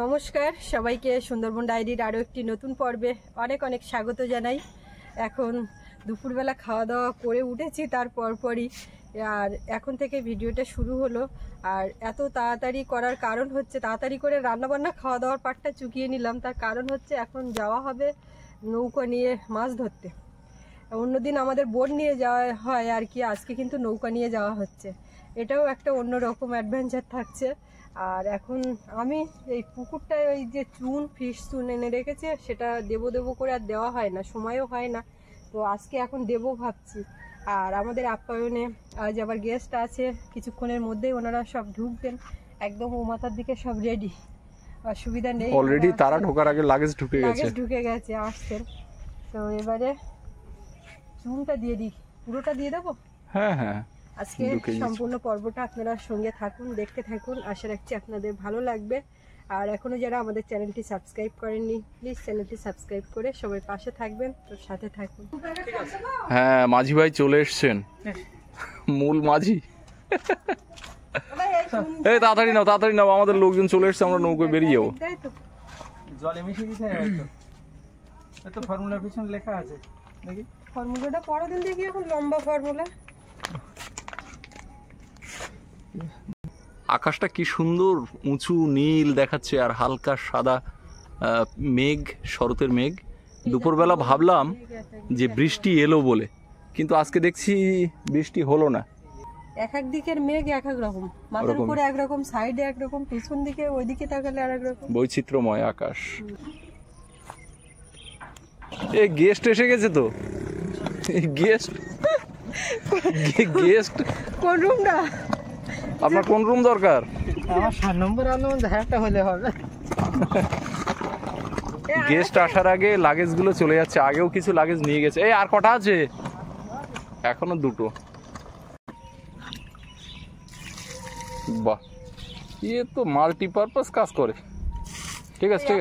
নমস্কার সবাইকে সুন্দরবন ডায়েরির আরও একটি নতুন পর্বে অনেক অনেক স্বাগত জানাই। এখন দুপুরবেলা খাওয়া দাওয়া করে উঠেছি, তার পরপরই আর এখন থেকে ভিডিওটা শুরু হলো। আর এত তাড়াতাড়ি করার কারণ হচ্ছে, তাড়াতাড়ি করে রান্নাবান্না খাওয়া দাওয়ার পাটটা চুকিয়ে নিলাম। তার কারণ হচ্ছে এখন যাওয়া হবে নৌকা নিয়ে মাছ ধরতে। অন্যদিন আমাদের বোট নিয়ে যাওয়া হয় আর কি, আজকে কিন্তু নৌকা নিয়ে যাওয়া হচ্ছে। এটাও একটা অন্যরকম অ্যাডভেঞ্চার থাকছে। আর এখন আমি এই পুকুরটায় ওই যে ফিশ চুন এনে রেখেছে, সেটা দেবো করে আর দেওয়া হয় না, সময়ও হয় না। তো আজকে এখন দেবো ভাবছি। আর আমাদের আপ্যায়নে আজ আবার গেস্ট আছে, কিছুক্ষণের মধ্যেই ওনারা সব ঢুকবেন, একদম ও মাথার দিকে সব রেডি, অসুবিধা নেই। অলরেডি তারা ঢোকার আগে লাগেজ ঢুকে গেছে আসছেন। তো এবারে চুনটা দিয়ে দিই, পুরোটা দিয়ে দেবো। হ্যাঁ হ্যাঁ, আজকে সম্পূর্ণ পর্বটা আপনারা সঙ্গে থাকুন, দেখতে থাকুন, আশা রাখছি আপনাদের ভালো লাগবে। আর এখনো যারা আমাদের চ্যানেলটি সাবস্ক্রাইব করেননি, প্লিজ চ্যানেলটি সাবস্ক্রাইব করে সবাই পাশে থাকবেন, তো সাথে থাকুন। হ্যাঁ, মাঝি ভাই চলে এসছেন, মূল মাঝি। এই তাড়াতাড়ি নাও, আমাদের লোকজন চলে এসছে, আমরা নৌকোয় বেরিয়ে যাবো। জলে মিশিয়ে দিতে তো ফর্মুলা পিছনে লেখা আছে, দেখি ফর্মুলাটা পড়া দিন দেখি, এখন লম্বা ফর্মুলা। আকাশটা কি সুন্দর উঁচু নীল দেখাচ্ছে, আর হালকা সাদা মেঘ, শরতের মেঘ। দুপুরবেলা ভাবলাম যে বৃষ্টি এলো বলে, কিন্তু আজকে দেখছি বৃষ্টি হলো না। এক এক দিকের মেঘ এক এক রকম, মাথার উপরে একরকম, সাইডে একরকম, পিছন দিকে ওইদিকে তাকালে আর একরকম, বৈচিত্র্যময় আকাশ। এই গেস্ট এসে গেছে তো, গেস্ট কোন রুমটা? আপনার কোন রুম দরকার? আমার 7 নম্বর একটা হলে হবে। গেস্ট আসার আগে লাগেজ গুলো চলে যাচ্ছে, আগেও কিছু লাগেজ নিয়ে গেছে। এই আর কটা আছে? এখনো 2টো। বাহ, ইয়ে তো মাল্টিপারপাস কাজ করে। ঠিক আছে।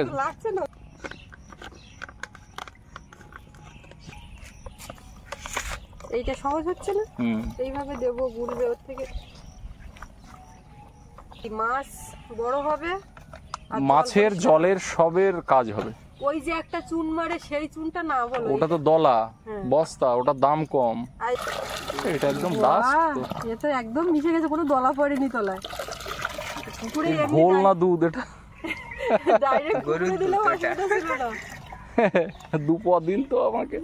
এইটা সহজ হচ্ছে না, এইভাবে দেবো, গুলবে ওর থেকে, মাছ বড় হবে, মাছের জলের সবের কাজ হবে। ওই যে একটা চুন মারে, সেই চুনটা না বলো, ওটা তো দলা বস্তা, ওটার দাম কম। এটা একদম এ তো একদম মিশে গেছে, কোনো দলা পড়েনি তলায়। পুকুরে ঘোল না দুধ, এটা ডাইরেক্ট পুকুরে দিলেও অসুবিধা ছিল না। 2 পদ দিন তো আমাকে।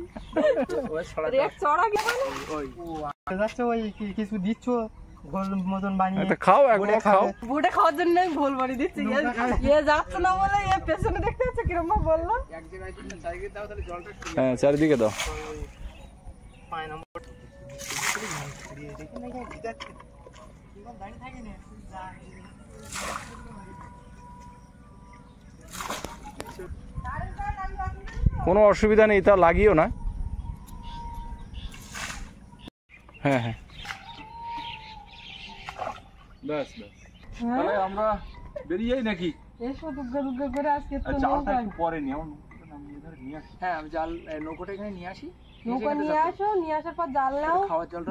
কিছু দিচ্ছ ঘোল মতন বানিয়ে, খাও, একবার খাও। বুড়ে খাওয়ার জন্য ঘোল বানিয়ে দিচ্ছি। ইয়ে যাচ্ছে না বলে এ পেছনে দেখতে হচ্ছে কিরম বললো। হ্যাঁ, চারিদিকে দাও। কোনো অসুবিধা নেই, তা লাগিও না। হ্যাঁ, তাহলে আমরা বেরিয়ে যাই নাকি? এসো দুগ্গা করে আজকে তো জালটা একটু পরে নিয়ে আসি। হ্যাঁ, আমি জাল নৌকোটা এখানে নিয়ে আসি। নৌকা নিয়ে আসো, নিয়ে আসার পর জাল নাও,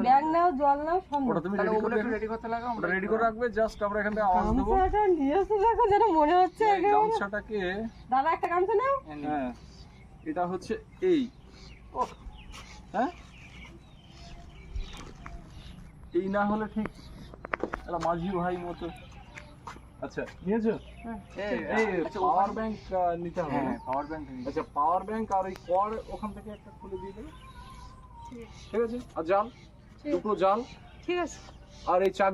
ব্যাগ নাও, জল নাও, সব ওটা তুমি রেডি করতে লাগো, আমরা রেডি করে রাখবে। জাস্ট আমরা এখান থেকে আওয়াজ দেব। গামছাটা নিয়ে এসে দেখো, যেন মনে হচ্ছে গামছাটাকে, দাদা একটা গামছা নাও। হ্যাঁ, এটা হচ্ছে এই, হ্যাঁ, এই না হলে ঠিক একটা মাঝি ভাই মতো। আচ্ছা, নিয়েছো? এই পাওয়ার ব্যাংক নিতে হবে। হ্যাঁ, পাওয়ার ব্যাংক। আচ্ছা, পাওয়ার ব্যাংক আর এই কর ওখান থেকে একটা খুলে দিয়ে দেবে। ঠিক আছে। আর জাল, 2টো জাল। ঠিক আছে। আর এই চাক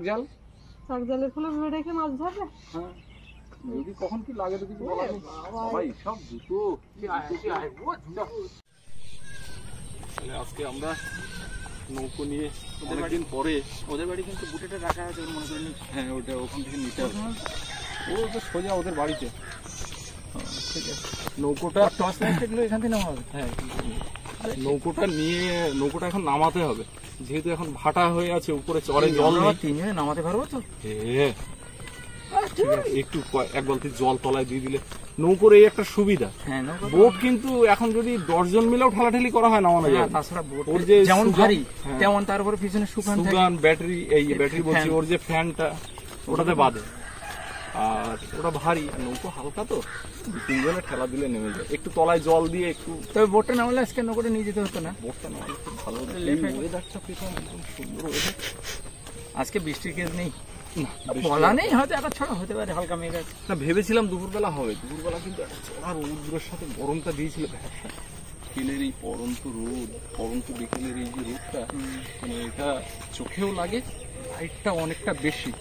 জালে খুলে ভরে রেখে মাছ ধরবে। হ্যাঁ, যদি কখন কি লাগে তো কিছু বলা নেই ভাই, সব দুটো। আজকে আমরা নৌকো নিয়ে অনেকদিন পরে, ওদের বাড়ি কিন্তু বুটেটা রাখা আছে, মনে করে নি। হ্যাঁ, ওটা ওখান থেকে নিতে হবে। ও তো সোজা ওদের বাড়িতে। ঠিক আছে, নৌকোটা টর্চ লাইটগুলো এখান থেকে নেওয়া হবে। হ্যাঁ, নৌকোটা নিয়ে, নৌকোটা এখন নামাতে হবে, যেহেতু এখন ভাটা হয়ে আছে, উপরে চড়ে জল নেই। 3 মিনিটে নামাতে পারবো তো? একটু 1 বালতি জল তলায় দিয়ে দিলে নৌকোর এই একটা সুবিধা। বোট কিন্তু এখন যদি 10 জন মিলেও ঠেলাঠেলি করা হয়, নামানো যায়। তাছাড়া বোট যেমন ভারী, তেমন তার উপরে পিছনে সুগান ব্যাটারি, এই ব্যাটারি বলছি, ওর যে ফ্যানটা ওটাতে বাঁধে। আর ওটা ভারী, আর নৌকো হালকা তো, তিনজনে ঠেলা দিলে নেমে যায়। একটু তলায় জল দিয়ে একটু, তবে বোটটা নামলে আজকে নৌকোটা নিয়ে যেতে হতো না। বোটটা নামলে খুব ভালো হতো। লেফট এই ওয়েদারটা পেতাম, একদম সুন্দর ওয়েদার। আজকে বৃষ্টির কেস নেই, না, বৃষ্টি বলা নেই, হয়তো একটা ছড়া হতে পারে, হালকা মেঘ আছে। না, ভেবেছিলাম দুপুরবেলা হবে, দুপুরবেলা কিন্তু একটা চড়া রৌদ্রের সাথে গরমটা দিয়েছিল ভ্যাপসা। বিকেলের এই পরন্ত রোদ, পরন্ত বিকেলের এই যে রোদটা, মানে এটা চোখেও লাগে, লাইটটা অনেকটা বেশি,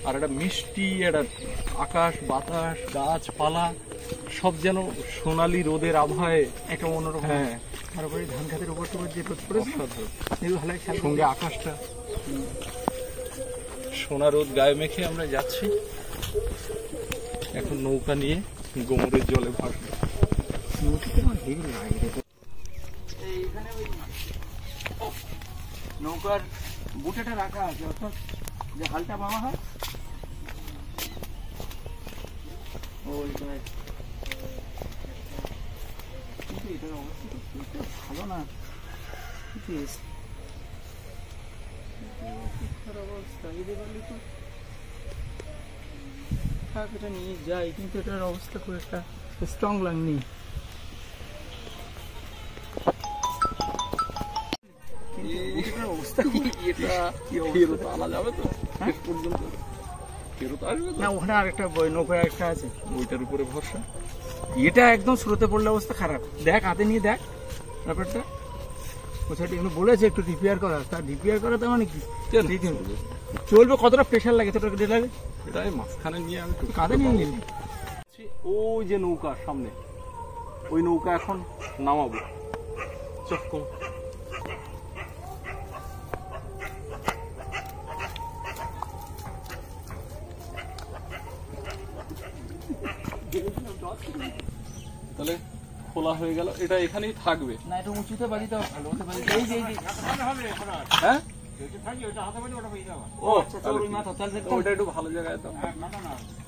আর একটা মিষ্টি একটা আকাশ বাতাস গাছপালা সব যেন সোনালি রোদের আবহাওয়ায় একটা অন্যরকম। হ্যাঁ, তারপরে ধান খাতের উপর টুপর যে রোদ পড়েছে, অসাধারণ। এগুলো ভালো খেয়াল করবে। সঙ্গে আকাশটা সোনা রোদ গায়ে মেখে আমরা যাচ্ছি এখন নৌকা নিয়ে গোমরের জলে ভাসবো। নদীতে আমার হেভি লাগে রে। এইখানে ওই নৌকার বুটেটা রাখা আছে, অর্থাৎ যে হালটা পাওয়া হয় ওই জায়গায়। কিন্তু এটার অবস্থা তো খুব একটা ভালো না। বেশ অবস্থা, এদের বললে তো থাক, এটা নিয়ে যাই, কিন্তু এটার অবস্থা খুব একটা স্ট্রং লাগনি। অবস্থা ফেরত আনা যাবে তো? শেষ পর্যন্ত ফেরত আসবে তো? না, ওখানে আরেকটা নৌকা একটা আছে, ওইটার উপরে ভরসা। এটা একদম স্রোতে পড়লে অবস্থা খারাপ। দেখ হাতে নিয়ে দেখ ব্যাপারটা, ওছাটি এগুলো বলেছে একটু রিপেয়ার করা, তার রিপেয়ার করা তো মানে কি চলবে, কতটা প্রেশার লাগে, কতটা কেটে লাগে, এটাই মাঝখানে নিয়ে আমি একটু কাঁধে নিয়ে নিলি। ওই যে নৌকা সামনে, ওই নৌকা এখন নামাবো। চক্কম তাহলে খোলা হয়ে গেল, এটা এখানেই থাকবে। না, এটা উঁচুতে বাড়ি দেওয়া ভালো হতে পারে। এই যে হ্যাঁ, ও আচ্ছা, চল, ওই মাথা, তাহলে দেখতাম। ওইটা একটু ভালো জায়গায় দাও।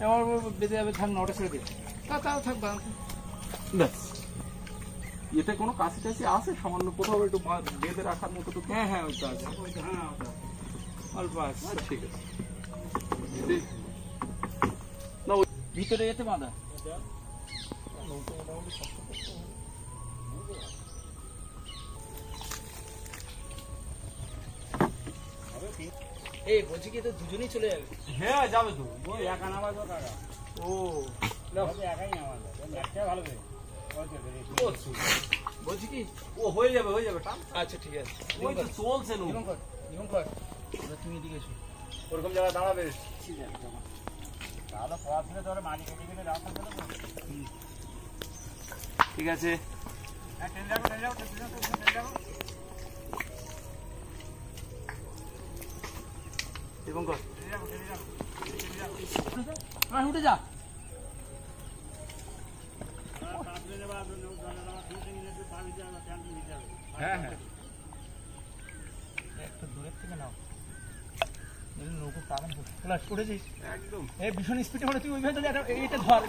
এবার বেঁধে যাবে, থাক, নটা ছেড়ে দে, তাও থাক। ব্যাস, এতে কোনো কাছে টাছে আছে সামান্য কোথাও একটু বেঁধে রাখার মতো তো? হ্যাঁ হ্যাঁ, ওই তো আছে, অল্প আছে। ঠিক আছে, ভিতরে যেতে বাঁধা। এই বলছি কি, তো দুজনেই চলে যাবে? হ্যাঁ যাবে তো। একা নামাজ ও একাই নামাজ ভালো করে বলছি কি, ও হয়ে যাবে টান। আচ্ছা ঠিক আছে, ওই তো চলছে নিয়মকর তুমি এদিকে এসো, ওরকম জায়গায় দাঁড়াবে। ঠিক আছে। উঠে যা। হ্যাঁ হ্যাঁ, একটু দূরের থেকে নাও, নৌকো পাবেন উঠেছিস একদম। এই ভীষণ স্পিডে হলে তুই ওইভাবে এইটা ধর,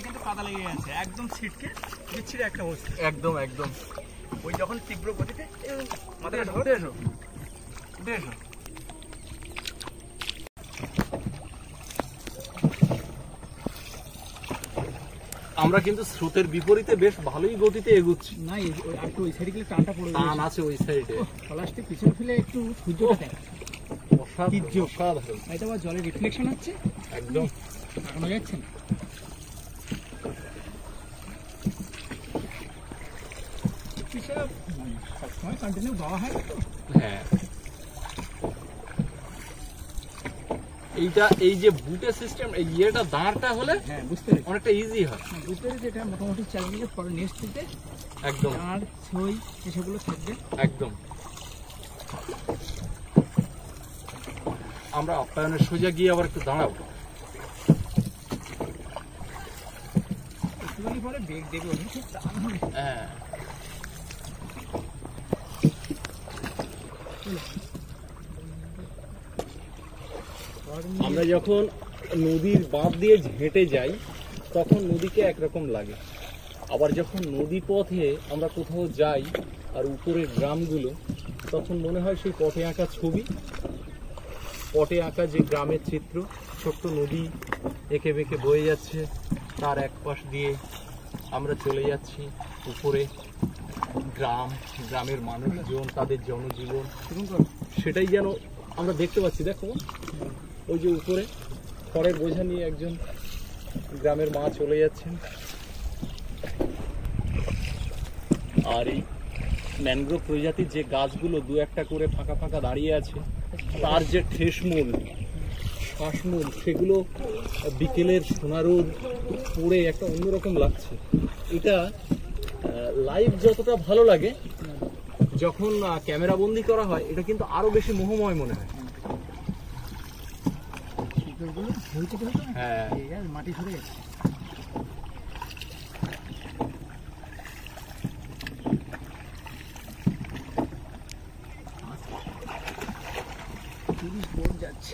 কিন্তু কাদা লেগে গেছে, একদম ছিটকে বিচ্ছিরে একটা অবস্থা। একদম একদম। ওই যখন তীব্র গতিতে মাথাটা উঠে এসো, উঠে এসো। আমরা কিন্তু স্রোতের বিপরীতে বেশ ভালোই গতিতে এগুচ্ছি। না একটু ওই সাইডে গেলে টানটা পড়ে টান আছে ওই সাইডে, পলাশটি পিছনে ফেলে একটু সূর্যটা দেখ, অসাধারণ। এটা আবার জলের রিফ্লেকশন হচ্ছে একদম তাকানো যাচ্ছে না। সবসময় কন্টিনিউ দেওয়া হয় তো। হ্যাঁ, এইটা এই যে বুটের সিস্টেম, এই ইয়েটা দাঁড়টা হলে হ্যাঁ বুঝতে পেরেছি, অনেকটা ইজি হয়। বুঝতে পেরেছি। এটা মোটামুটি চালিয়ে পরে নেক্সট দিতে একদম আর ছই এসবগুলো থাকবে। একদম। আমরা আপ্যায়নের সোজা গিয়ে আবার একটু দাঁড়াবো। একটুখানি পরে বেগ দেবে, ওখানে খুব টান হবে। হ্যাঁ, আমরা যখন নদীর বাঁধ দিয়ে হেঁটে যাই তখন নদীকে একরকম লাগে, আবার যখন নদী পথে আমরা কোথাও যাই আর উপরের গ্রামগুলো, তখন মনে হয় সেই পটে আঁকা ছবি, পটে আঁকা যে গ্রামের চিত্র, ছোট্ট নদী এঁকে বেঁকে বয়ে যাচ্ছে, তার এক পাশ দিয়ে আমরা চলে যাচ্ছি উপরে গ্রাম, গ্রামের মানুষজন, তাদের জনজীবন, সেটাই যেন আমরা দেখতে পাচ্ছি। দেখো ওই যে উপরে খড়ের বোঝা নিয়ে একজন গ্রামের মা চলে যাচ্ছেন, আর এই ম্যানগ্রোভ প্রজাতির যে গাছগুলো দু একটা করে ফাঁকা ফাঁকা দাঁড়িয়ে আছে, তার যে ঠেসমূল, শ্বাসমূল, সেগুলো বিকেলের সোনারোদ পড়ে একটা অন্যরকম লাগছে। এটা লাইভ যতটা ভালো লাগে, যখন ক্যামেরা বন্দি করা হয় এটা কিন্তু আরো বেশি মোহময় মনে হয়। হ্যাঁ, মাটি সরে গেছে। যাচ্ছে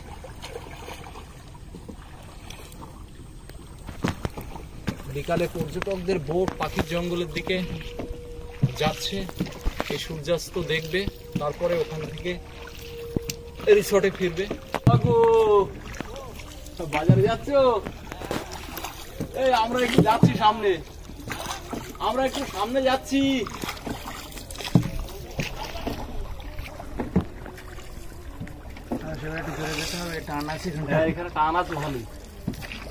বিকালে পর্যটকদের বোট পাখির জঙ্গলের দিকে যাচ্ছে, এই সূর্যাস্ত দেখবে, তারপরে ওখান থেকে রিসর্টে ফিরবে। বাজারে যাচ্ছ? এই আমরা একটু যাচ্ছি সামনে, আমরা একটু সামনে যাচ্ছি। একটু জোরে যেতে হবে, টান আছে এখানে টান আছে ভালোই,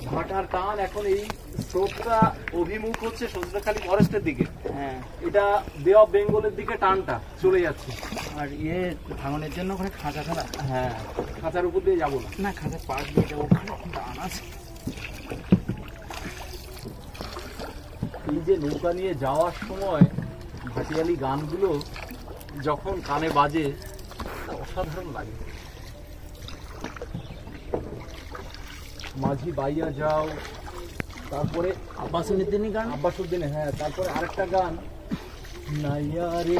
ভাটার টান। এখন এই স্রোতটা অভিমুখ হচ্ছে সজনেখালি ফরেস্টের দিকে। হ্যাঁ, এটা বে অফ বেঙ্গলের দিকে টানটা চলে যাচ্ছে। আর ভাঙনের জন্য ওখানে খাঁচা ফেলা। হ্যাঁ, খাঁচার উপর দিয়ে যাবো না, না খাঁচার পাশ দিয়ে যাবো, ওখানে টান আছে। এই যে নৌকা নিয়ে যাওয়ার সময় ভাটিয়ালি গানগুলো যখন কানে বাজে, অসাধারণ লাগে। মাঝি বাইয়া যাও, তারপরে আব্বাসুদ্দিনী গান, আব্বাসুদ্দিনে, হ্যাঁ, তারপরে আরেকটা গান, নাইয়া রে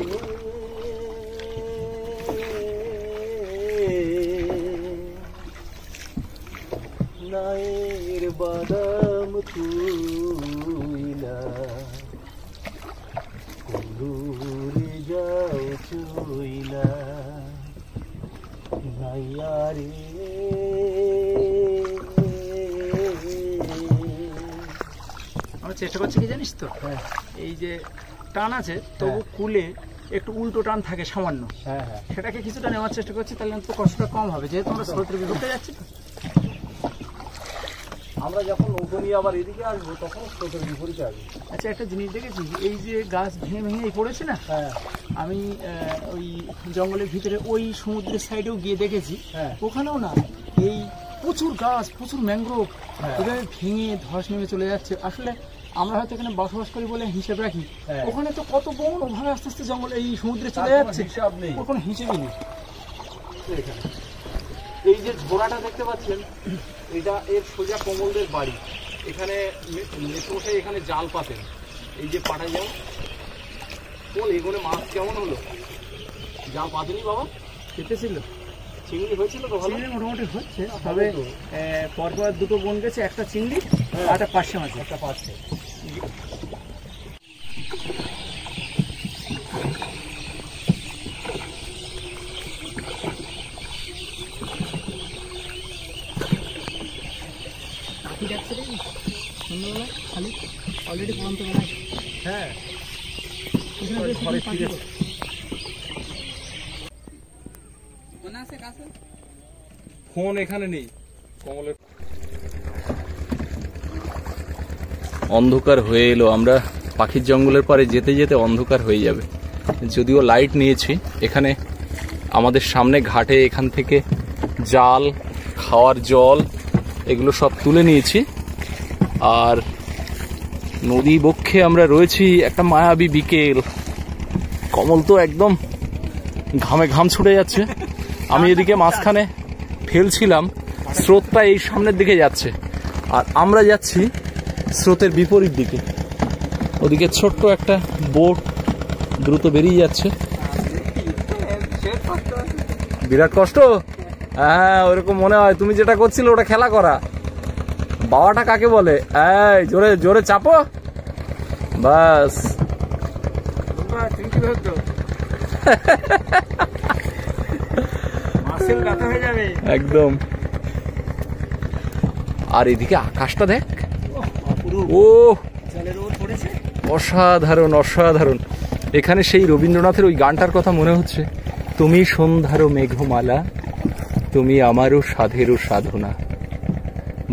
নায়ের বাদাম তুইলা কুলুরে যাও চইলা নাইয়া রে। আমরা চেষ্টা করছি কি জানিস তো, এই যে টান আছে তবু কুলে একটু উল্টো টান থাকে সামান্য, হ্যাঁ হ্যাঁ, সেটাকে কিছুটা নেওয়ার চেষ্টা করছি, তাহলে অন্তত কষ্টটা কম হবে, যেহেতু আমরা স্রোতের বিপরীতে যাচ্ছি তো। আমরা যখন নৌকো নিয়ে আবার এদিকে আসবো তখন স্রোতের বিপরীতে আসবো। আচ্ছা, একটা জিনিস দেখেছি, এই যে গাছ ভেঙে ভেঙে এই পড়েছে না, হ্যাঁ, আমি ওই জঙ্গলের ভিতরে ওই সমুদ্রের সাইডেও গিয়ে দেখেছি, হ্যাঁ, ওখানেও না এই প্রচুর গাছ, প্রচুর ম্যানগ্রোভ এভাবে ভেঙে ধস নেমে চলে যাচ্ছে। আসলে আমরা হয়তো এখানে বসবাস করি বলে হিসেব রাখি, ওখানে তো কত বড় ওভাবে আস্তে আস্তে জঙ্গল এই সমুদ্রে চলে যাচ্ছে, হিসাব নেই, ওর কোনো হিসেবই নেই। এই যে ঝোড়াটা দেখতে পাচ্ছেন, এটা এর সোজা কমলদের বাড়ি। এখানে মেসমশাই এখানে জাল পাতেন, এই যে পাটা যাও কোন এগোনে মাছ কেমন হলো, জাল পাতেনি বাবা? কেটেছিল, চিংড়ি হয়েছিল তো ভালো? চিংড়ি মোটামুটি হচ্ছে, তবে পরপর দুটো বোন গেছে, একটা চিংড়ি আর একটা পার্শে মাছ, একটা পাচ্ছে। পাখি ডাকছে রে সন্ধ্যাবেলা খালি। অলরেডি ক্লান্ত মনে হয়। হ্যাঁ ঘরে ফিরে ফোন এখানে নেই কমলের। অন্ধকার হয়ে এলো, আমরা পাখির জঙ্গলের পারে যেতে যেতে অন্ধকার হয়ে যাবে। যদিও লাইট নিয়েছি, এখানে আমাদের সামনে ঘাটে এখান থেকে জাল, খাওয়ার জল এগুলো সব তুলে নিয়েছি। আর নদী বক্ষে আমরা রয়েছি, একটা মায়াবী বিকেল। কমল তো একদম ঘামে ঘাম ছুটে যাচ্ছে। আমি এদিকে মাঝখানে ফেলছিলাম, স্রোতটা এই সামনের দিকে যাচ্ছে আর আমরা যাচ্ছি স্রোতের বিপরীত দিকে। ওদিকে ছোট্ট একটা বোট দ্রুত বেরিয়ে যাচ্ছে। বিরাট কষ্ট। হ্যাঁ ওরকম মনে হয়। তুমি যেটা করছিলে ওটা খেলা করা। বাবাটা কাকে বলে? এই জোরে জোরে চাপো, বাস। একদম। আর এদিকে আকাশটা দেখ, ও অসাধারণ অসাধারণ। এখানে সেই রবীন্দ্রনাথের ওই গানটার কথা মনে হচ্ছে, তুমি সন্ধ্যারও মেঘমালা, তুমি আমারও সাধেরও সাধনা,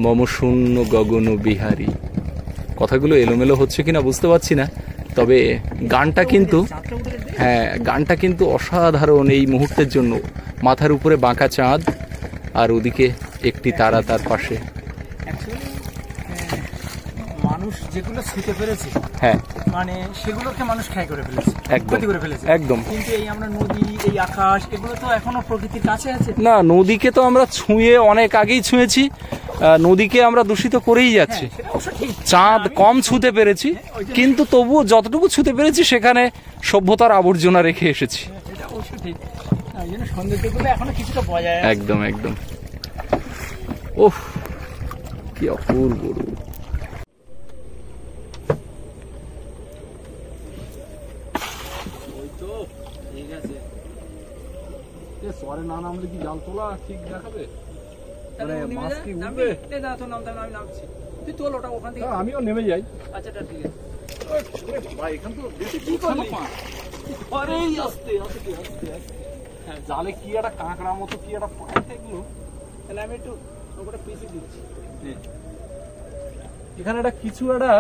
মম শূন্য গগন বিহারী। কথাগুলো এলোমেলো হচ্ছে কিনা বুঝতে পারছি না, তবে গানটা কিন্তু, হ্যাঁ গানটা কিন্তু অসাধারণ এই মুহূর্তের জন্য। মাথার উপরে বাঁকা চাঁদ আর ওদিকে একটি তারা তার পাশে। মানুষ যেগুলো ছুঁতে পেরেছে, হ্যাঁ মানে সেগুলোকে মানুষ ক্ষয় করে ফেলেছে, একদম ক্ষতি করে ফেলেছে একদম। কিন্তু এই আমরা নদী, এই আকাশ, এগুলো তো এখনো প্রকৃতির কাছে আছে। না, নদীকে তো আমরা ছুঁয়ে অনেক আগেই ছুঁয়েছি। নদীকে আমরা দূষিত করেই যাচ্ছি। চাঁদ কম ছুঁতে পেরেছি, কিন্তু তবুও যতটুকু ছুঁতে পেরেছি সেখানে সভ্যতার আবর্জনা রেখে এসেছি। এটা অবশ্যই ঠিক। এই জন্য সৌন্দর্যগুলো এখনো কিছুটা বজায় আছে। একদম একদম। ওহ কি অপূর্ব রূপ। সরে না নামলে কি জাল তোলা ঠিক দেখাবে? মাছ কি উঠবে? তুই তোল ওটা ওখান থেকে। আমিও নেমে যাই। আচ্ছা ঠিক আছে। ভাই এখান তো বেশি কি করলি? আরে আস্তে আস্তে আস্তে আস্তে। হ্যাঁ জালে কি একটা কাঁকড়া মতো কি একটা পায় থাকলো। তাহলে আমি একটু ওটা পিছিয়ে দিচ্ছি। এখানে একটা কিছু একটা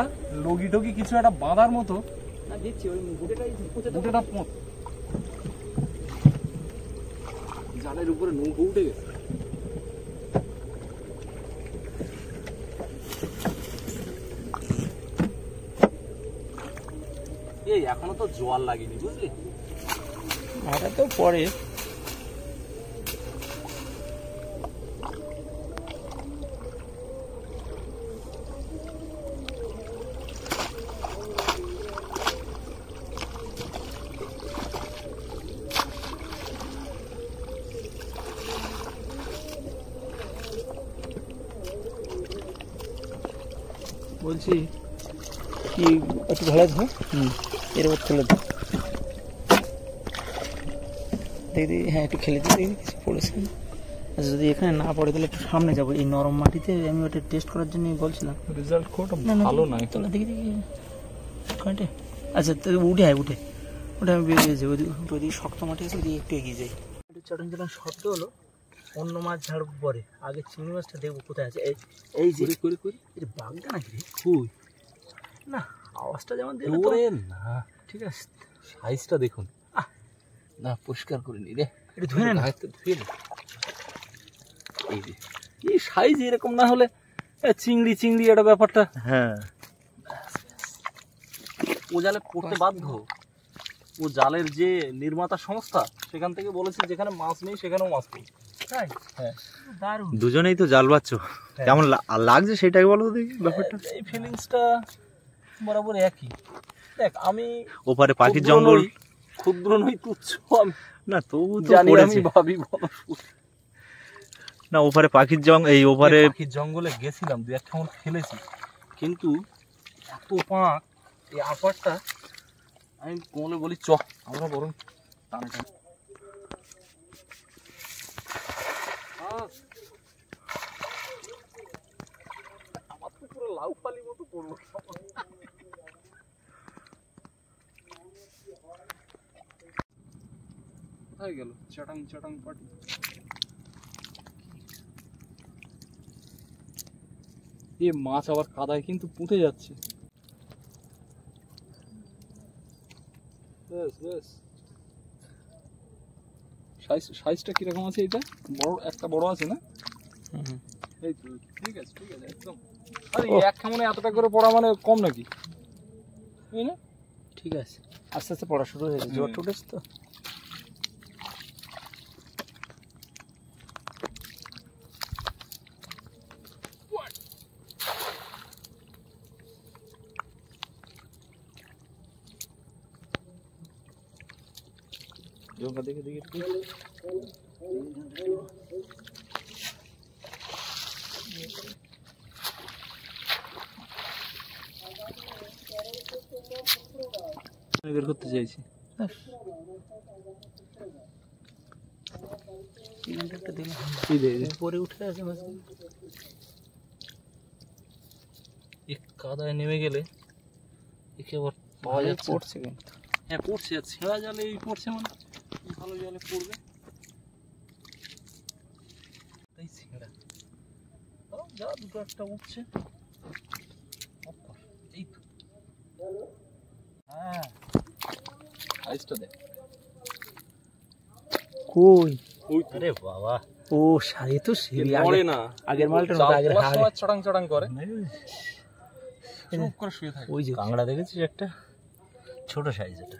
লগি টগি কিছু একটা বাঁধার মতো। না দিচ্ছি, ওই গুটেটাই গুটেটা পোঁত। জালের উপরে নৌকো উঠে গেছে। এই এখনো তো জোয়ার লাগেনি বুঝলি? এটা তো পরে। বলছি কি একটু ঢালাই দাও, এর উপর তুলে দাও দেখি। হ্যাঁ একটু খেলে দিই, দেখি কিছু পড়েছে। আচ্ছা যদি এখানে না পড়ে তাহলে একটু সামনে যাবো, এই নরম মাটিতে। আমি ওটা টেস্ট করার জন্য বলছিলাম। রেজাল্ট খুব ভালো নয়। তাহলে দেখি দেখি ওখানটা। আচ্ছা উঠে আয়, উঠে ওটা আমি বেরিয়ে যাই। ওইদিকে শক্ত মাটি আছে, ওইদিকে একটু এগিয়ে যাই। একটু চটন চটন শব্দ হলো, অন্য মাছ ঝাড়ব পরে। আগে চিংড়ি মাছটা দেখবো কোথায় আছে। এই যে করে করে এটা বাঘটা নাকি রে? কই না আওয়াজটা যেমন দিল ওরে না, ঠিক আছে। সাইজটা দেখুন। না পরিষ্কার করে নি রে, একটু ধুয়ে না। ধুয়ে নে। এই যে এই সাইজ এরকম না হলে চিংড়ি চিংড়ি এটা ব্যাপারটা। হ্যাঁ ও জালে পড়তে বাধ্য। ও জালের যে নির্মাতা সংস্থা সেখান থেকে বলেছে যেখানে মাছ নেই সেখানেও মাছ নেই। তাই? হ্যাঁ দারুণ। দুজনেই তো জাল বাচ্চ, কেমন লাগছে সেটাই বলো দেখি ব্যাপারটা। এই ফিলিংসটা বরাবর একই। দেখ আমি ওপারে পাখির জঙ্গল, ক্ষুদ্র নই তুচ্ছ, আমি না তবু তো জানি, পড়েছে। আমি ভাবি না ওপারে পাখির এই ওপারে পাখির জঙ্গলে গেছিলাম, দু একটা মন ফেলেছি, কিন্তু এত পাঁক এই আপারটা আমি কোমলে বলি চ আমরা বরং টানে টানে। আমার তো পুরো লাউ ফালি মতো পড়লো। কোথায় গেল চাটাং চাটাং পাটি? এ মাছ আবার কাদায় কিন্তু পুঁতে যাচ্ছে। বেশ বেশ, সাইজটা কিরকম আছে? এটা বড়, একটা বড় আছে না? এই তো, ঠিক আছে ঠিক আছে একদম। আরে এক কেমন এতটা করে পড়া মানে কম নাকি? তাই না? ঠিক আছে, আস্তে আস্তে পড়া শুরু হয়ে গেছে, জোর উঠেছে তো। দেখে দেখে বের করতে চাইছি। উপরে উঠে আছে মাছগুলো। এই কাদায় নেমে গেলে একে আবার পাওয়া যাচ্ছে। পড়ছে কিন্তু, হ্যাঁ পড়ছে, ছেঁড়া জালে এই পড়ছে মানে ভালো জলে পড়বে তাই ছেঁড়া। যা দুটো একটা উঠছে। এই তো, হ্যাঁ সাইজটা দেখ। কই? আরে বাবা, ও সারি তো সেই পড়ে না আগের মালটার মতো, আগের হাড় চড়াং চড়াং করে চুপ করে শুয়ে থাকে। ওই যে কাঁকড়া দেখেছিস একটা ছোট সাইজ, এটা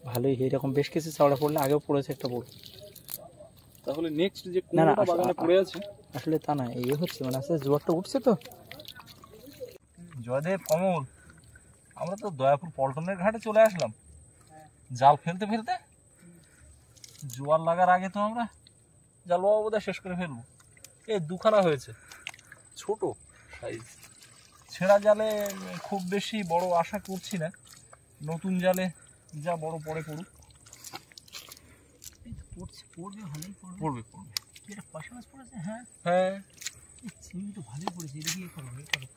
ভালোই এরকম বেশ কিছু চাওড়া পড়লে, আগেও পড়েছে একটা বড়। তাহলে নেক্সট যে না না, কোনটা বাগানে পড়ে আছে আসলে তা না, এই হচ্ছে মানে আস্তে জোয়ারটা উঠছে তো। জয়দেব, কমল, আমরা তো দয়াপুর পল্টনের ঘাটে চলে আসলাম জাল ফেলতে ফেলতে। জোয়ার লাগার আগে তো আমরা জাল বোধহয় শেষ করে ফেলবো। এই দুখানা হয়েছে, ছোট সাইজ। ছেঁড়া জালে খুব বেশি বড় আশা করছি না, নতুন জালে যা বড় পড়ে পড়ুক। পড়ছে, পড়বে ভালোই পড়বে। পড়বে পড়বে। এটা পাশে মাছ পড়েছে, হ্যাঁ হ্যাঁ, চিংড়ি তো ভালোই পড়েছে। এদিকে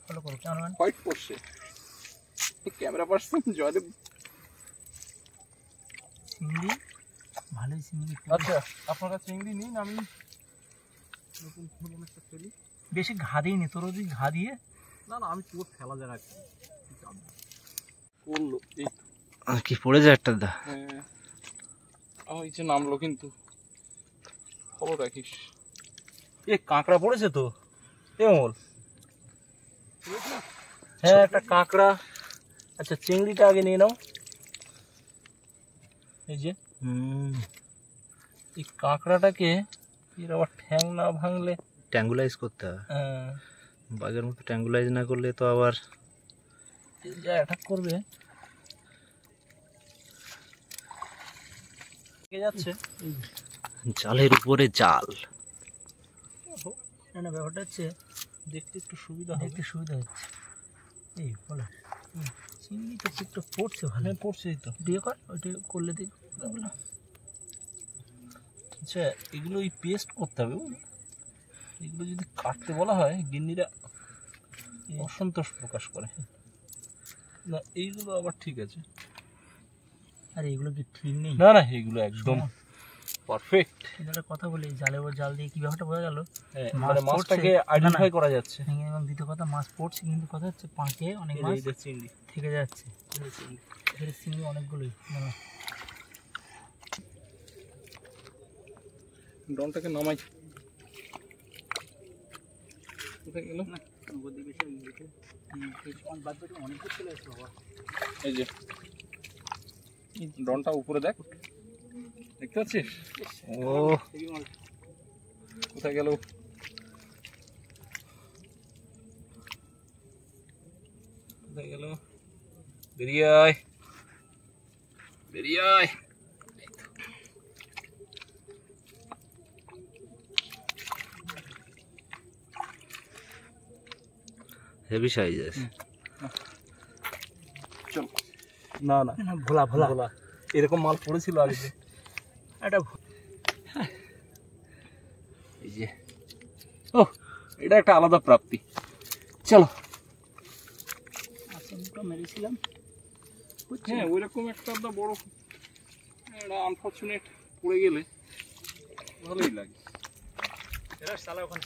ফলো করো কেমন হোয়াইট পড়ছে। ক্যামেরা পার্সন জয়দেব, চিংড়ি ভালোই চিংড়ি। আচ্ছা আপনারা চিংড়ি নিন, আমি নতুন একটা ফেলি। বেশি ঘা দিইনি, তোর ওদিকে ঘা দিয়ে। না না, আমি তোর ফেলা যায় রাখছি। পড়লো এই তো। আর কি পড়ে যায় একটা দা? হ্যাঁ, ওই যে নামলো কিন্তু, খবর রাখিস। এ কাঁকড়া পড়েছে তো এমল। হ্যাঁ একটা কাঁকড়া। আচ্ছা চিংড়িটা আগে নিয়ে নাও। এই যে এই কাঁকড়াটাকে এর আবার ঠ্যাং না ভাঙলে ট্যাঙ্গুলাইজ করতে হবে। বাঘের মতো ট্যাঙ্গুলাইজ না করলে তো আবার যা অ্যাটাক করবে। যাচ্ছে জালের উপরে জাল। না না, ব্যাপারটা হচ্ছে দেখতে একটু সুবিধা, দেখতে সুবিধা হচ্ছে। এই বলো, চিংড়ি তো একটু পড়ছে ভালো। হ্যাঁ পড়ছেই তো। দিয়ে কর, ওইটা করলে দেখ এগুলো। আচ্ছা এগুলো এই পেস্ট করতে হবে, এগুলো যদি কাটতে বলা হয় গিন্নিরা অসন্তোষ প্রকাশ করে। না এইগুলো আবার ঠিক আছে। আর এগুলো কি ঠিক নেই? না না, এইগুলো একদম পারফেক্ট। কিন্তু একটা কথা বলি, জালের উপর জাল দিয়ে কি ব্যাপারটা বোঝা গেল, মানে মাছটাকে আইডেন্টিফাই করা যাচ্ছে। এবং দ্বিতীয় কথা, মাছ পড়ছে কিন্তু কথা হচ্ছে পাঁকে অনেক মাছ চিংড়ি থেকে যাচ্ছে। এখানে চিংড়ি অনেকগুলোই। ডনটাকে নামাই। কোথায় গেল? এই যে ডনটা উপরে দেখ, দেখতে পাচ্ছিস? ও কোথায় গেল? কোথায় গেল? বেরিয়ে আয়, বেরিয়ে আয়। হেভি সাইজ আছে। চল। না না, ভোলা ভোলা ভোলা এরকম মাল পড়েছিল আগে। একটা এই যে, ও এটা একটা আলাদা প্রাপ্তি। চলো। মেরেছিলাম, হ্যাঁ ওইরকম একটা বড় এটা আনফরচুনেট পড়ে গেলে ভালোই লাগে। এরা শালা ওখানে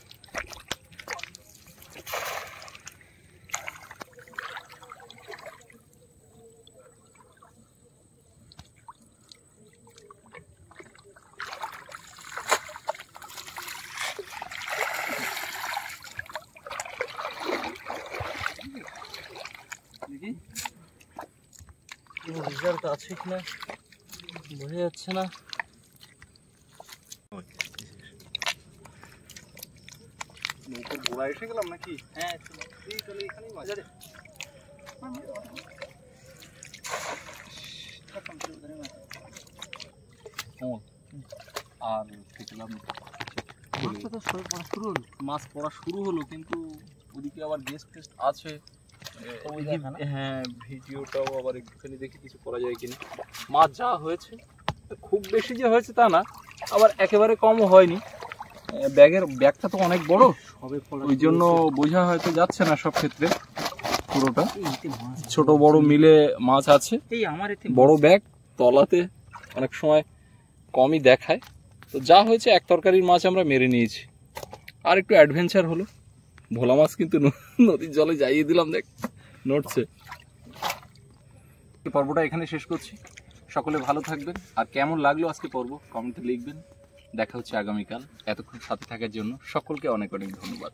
দেখি রেজাল্ট আছে কিনা বোঝা যাচ্ছে না। নৌকোর গোড়া এসে গেলাম নাকি? হ্যাঁ এই তাহলে এখানেই মাছ। আর দেখলাম মাছটা তো সবে পড়া শুরু হলো। মাছ পড়া শুরু হলো, কিন্তু ওদিকে আবার গেস্ট ফেস্ট আছে। ওই দেখা না? হ্যাঁ, ভিডিওটাও আবার একটুখানি দেখি কিছু করা যায় কিনা। মাছ যা হয়েছে খুব বেশি যে হয়েছে তা না, আবার একেবারে কমও হয়নি। ব্যাগটা তো অনেক বড়, সবে পড়া ওই জন্য বোঝা হয়তো যাচ্ছে না সব ক্ষেত্রে পুরোটা। এতে মাছ ছোট বড় মিলে মাছ আছে। এই আমার এতে বড় ব্যাগ তলাতে অনেক সময় কমই দেখায়। তো যা হয়েছে এক তরকারির মাছ আমরা মেরে নিয়েছি। আর একটু অ্যাডভেঞ্চার হলো, ভোলা মাছ কিন্তু নদীর জলে যাইয়ে দিলাম, দেখ নড়ছে। পর্বটা এখানে শেষ করছি। সকলে ভালো থাকবেন, আর কেমন লাগলো আজকে পর্ব কমেন্টে লিখবেন। দেখা হচ্ছে আগামীকাল। এতক্ষণ সাথে থাকার জন্য সকলকে অনেক অনেক ধন্যবাদ।